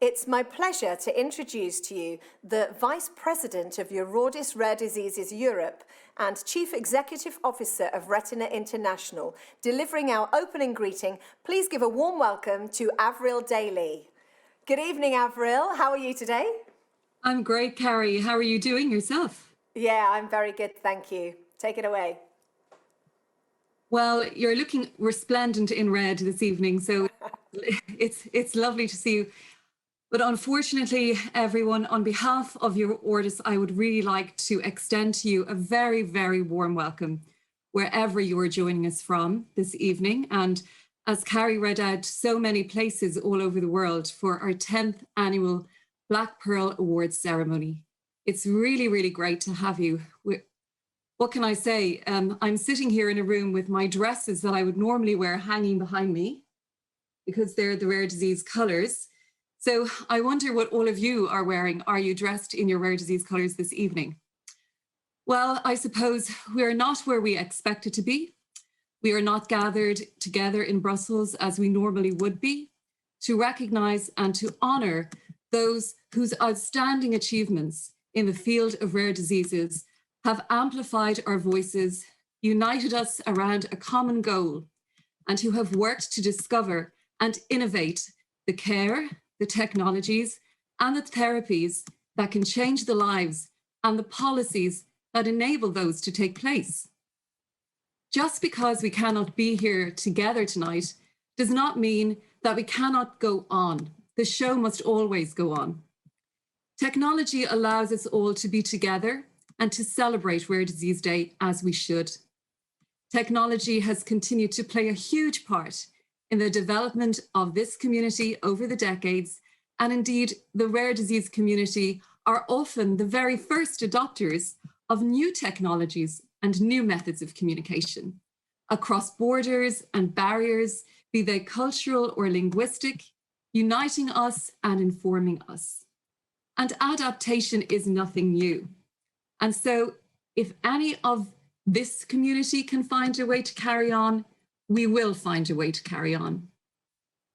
It's my pleasure to introduce to you the Vice President of EURORDIS Rare Diseases Europe and Chief Executive Officer of Retina International. Delivering our opening greeting, please give a warm welcome to Avril Daly. Good evening, Avril. How are you today? I'm great, Carrie. How are you doing yourself? Yeah, I'm very good, thank you. Take it away. Well, you're looking resplendent in red this evening, so it's lovely to see you. But unfortunately, everyone, on behalf of EURORDIS, I would really like to extend to you a very, very warm welcome wherever you are joining us from this evening. And as Carrie read out, so many places all over the world for our 10th annual Black Pearl Awards ceremony. It's really, really great to have you. What can I say? I'm sitting here in a room with my dresses that I would normally wear hanging behind me because they're the rare disease colours. So I wonder what all of you are wearing. Are you dressed in your rare disease colours this evening? Well, I suppose we are not where we expected to be. We are not gathered together in Brussels as we normally would be to recognise and to honour those whose outstanding achievements in the field of rare diseases have amplified our voices, united us around a common goal, and who have worked to discover and innovate the care, the technologies, and the therapies that can change the lives and the policies that enable those to take place. Just because we cannot be here together tonight does not mean that we cannot go on. The show must always go on. Technology allows us all to be together and to celebrate Rare Disease Day as we should. Technology has continued to play a huge part in the development of this community over the decades, and indeed the rare disease community are often the very first adopters of new technologies and new methods of communication across borders and barriers, be they cultural or linguistic, uniting us and informing us. And adaptation is nothing new. And so if any of this community can find a way to carry on, we will find a way to carry on.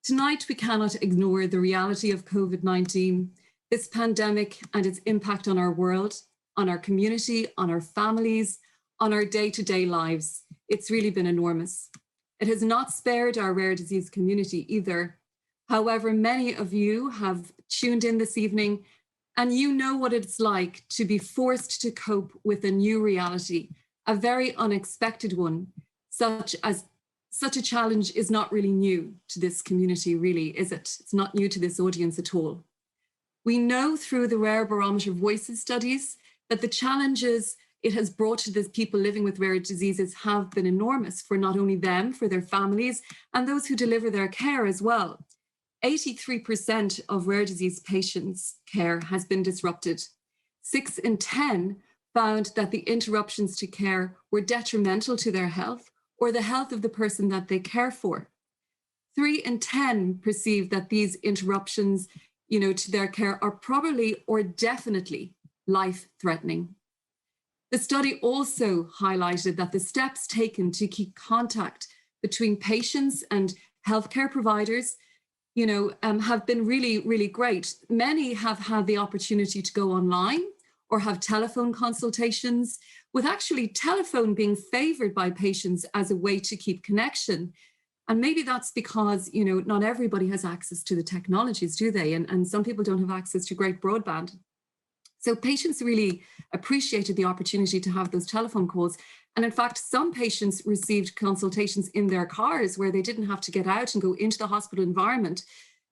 Tonight, we cannot ignore the reality of COVID-19, this pandemic and its impact on our world, on our community, on our families, on our day-to-day lives. It's really been enormous. It has not spared our rare disease community either. However, many of you have tuned in this evening and you know what it's like to be forced to cope with a new reality, a very unexpected one, such a challenge is not really new to this community, really, is it? It's not new to this audience at all. We know through the Rare Barometer Voices studies that the challenges it has brought to the people living with rare diseases have been enormous for not only them, for their families, and those who deliver their care as well. 83% of rare disease patients' care has been disrupted. 6 in 10 found that the interruptions to care were detrimental to their health or the health of the person that they care for. 3 in 10 perceive that these interruptions, to their care are probably or definitely life-threatening. The study also highlighted that the steps taken to keep contact between patients and healthcare providers, have been really, really great. Many have had the opportunity to go online or have telephone consultations, with actually telephone being favored by patients as a way to keep connection. And maybe that's because, not everybody has access to the technologies, do they? And some people don't have access to great broadband. So patients really appreciated the opportunity to have those telephone calls. And in fact, some patients received consultations in their cars where they didn't have to get out and go into the hospital environment.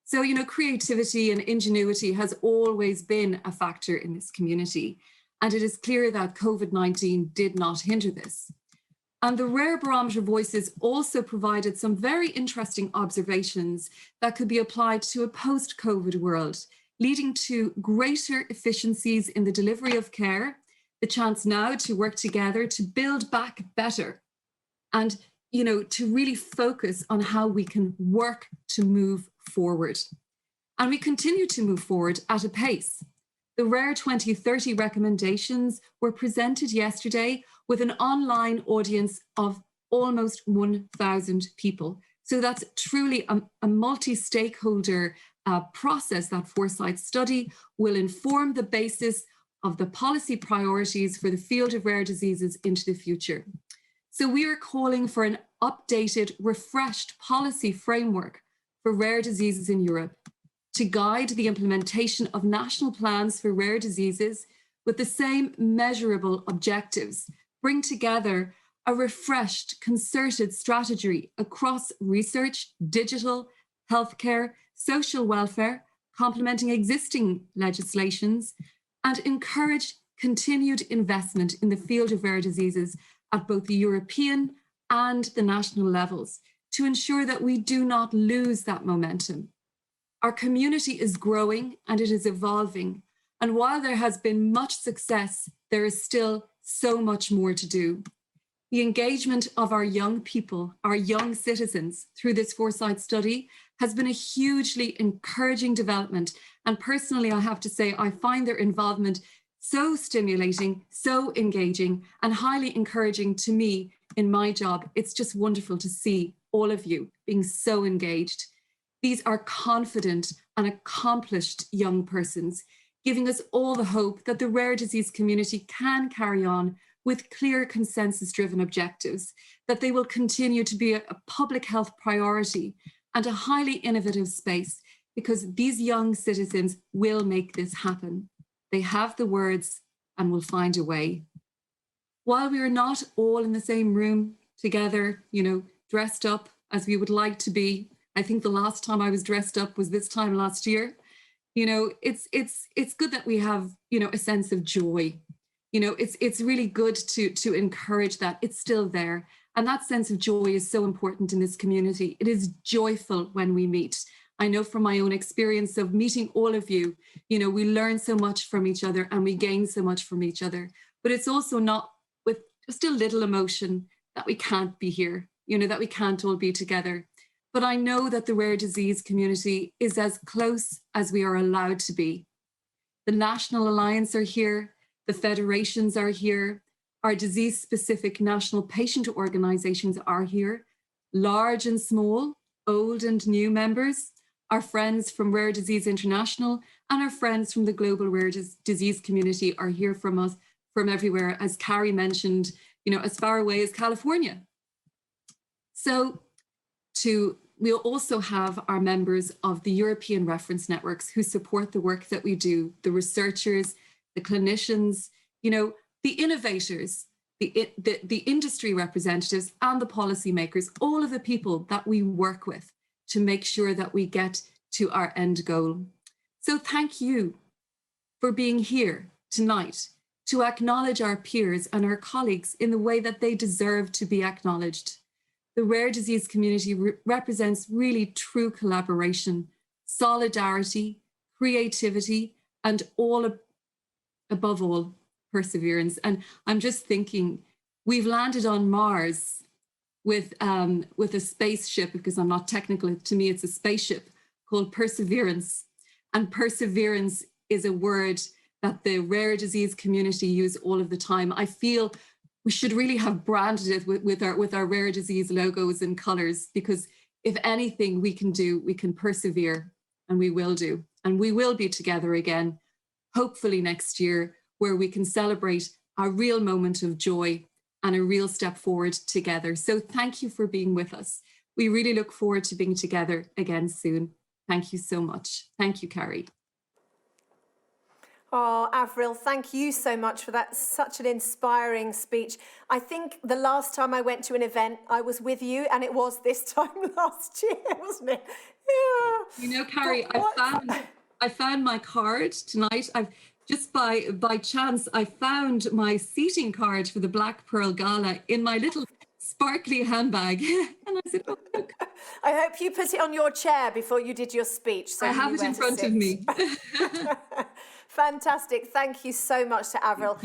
So, creativity and ingenuity has always been a factor in this community. And it is clear that COVID-19 did not hinder this. And the Rare Barometer Voices also provided some very interesting observations that could be applied to a post-COVID world, leading to greater efficiencies in the delivery of care, the chance now to work together to build back better, and to really focus on how we can work to move forward. And we continue to move forward at a pace. The Rare 2030 recommendations were presented yesterday with an online audience of almost 1,000 people. So that's truly a multi-stakeholder process, that foresight study, will inform the basis of the policy priorities for the field of rare diseases into the future. So we are calling for an updated, refreshed policy framework for rare diseases in Europe to guide the implementation of national plans for rare diseases with the same measurable objectives, bring together a refreshed, concerted strategy across research, digital, healthcare, social welfare, complementing existing legislations, and encourage continued investment in the field of rare diseases at both the European and the national levels to ensure that we do not lose that momentum. Our community is growing and it is evolving. And while there has been much success, there is still so much more to do. The engagement of our young people, our young citizens through this foresight study has been a hugely encouraging development. And personally, I have to say, I find their involvement so stimulating, so engaging, and highly encouraging to me in my job. It's just wonderful to see all of you being so engaged. These are confident and accomplished young persons, giving us all the hope that the rare disease community can carry on with clear consensus-driven objectives, that they will continue to be a public health priority and a highly innovative space, because these young citizens will make this happen. They have the words and will find a way. While we are not all in the same room together, dressed up as we would like to be, I think the last time I was dressed up was this time last year. It's good that we have, a sense of joy. It's really good to encourage that. It's still there. And that sense of joy is so important in this community. It is joyful when we meet. I know from my own experience of meeting all of you, we learn so much from each other and we gain so much from each other. But it's also not with just a little emotion that we can't be here, that we can't all be together. But I know that the rare disease community is as close as we are allowed to be. The National Alliance are here, the federations are here, our disease-specific national patient organizations are here, large and small, old and new members, our friends from Rare Disease International and our friends from the global rare disease community are here from us from everywhere, as Carrie mentioned, as far away as California. So we'll also have our members of the European reference networks who support the work that we do, the researchers, the clinicians, the innovators, the industry representatives and the policymakers, all of the people that we work with to make sure that we get to our end goal. So thank you for being here tonight to acknowledge our peers and our colleagues in the way that they deserve to be acknowledged. The rare disease community represents really true collaboration, solidarity, creativity, and above all, perseverance. And I'm just thinking, we've landed on Mars with a spaceship, because I'm not technical, to me it's a spaceship called Perseverance. And perseverance is a word that the rare disease community use all of the time. I feel we should really have branded it with our rare disease logos and colors, because if anything we can do, we can persevere, and we will do. And we will be together again, hopefully next year, where we can celebrate a real moment of joy and a real step forward together. So thank you for being with us. We really look forward to being together again soon. Thank you so much. Thank you, Carrie. Oh, Avril, thank you so much for that. Such an inspiring speech. I think the last time I went to an event, I was with you, and it was this time last year, wasn't it? Yeah. Carrie, I found my card tonight. I've just by chance, I found my seating card for the Black Pearl Gala in my little sparkly handbag. And I said, oh, look. I hope you put it on your chair before you did your speech. So I have it in front of me. Fantastic. Thank you so much to Avril.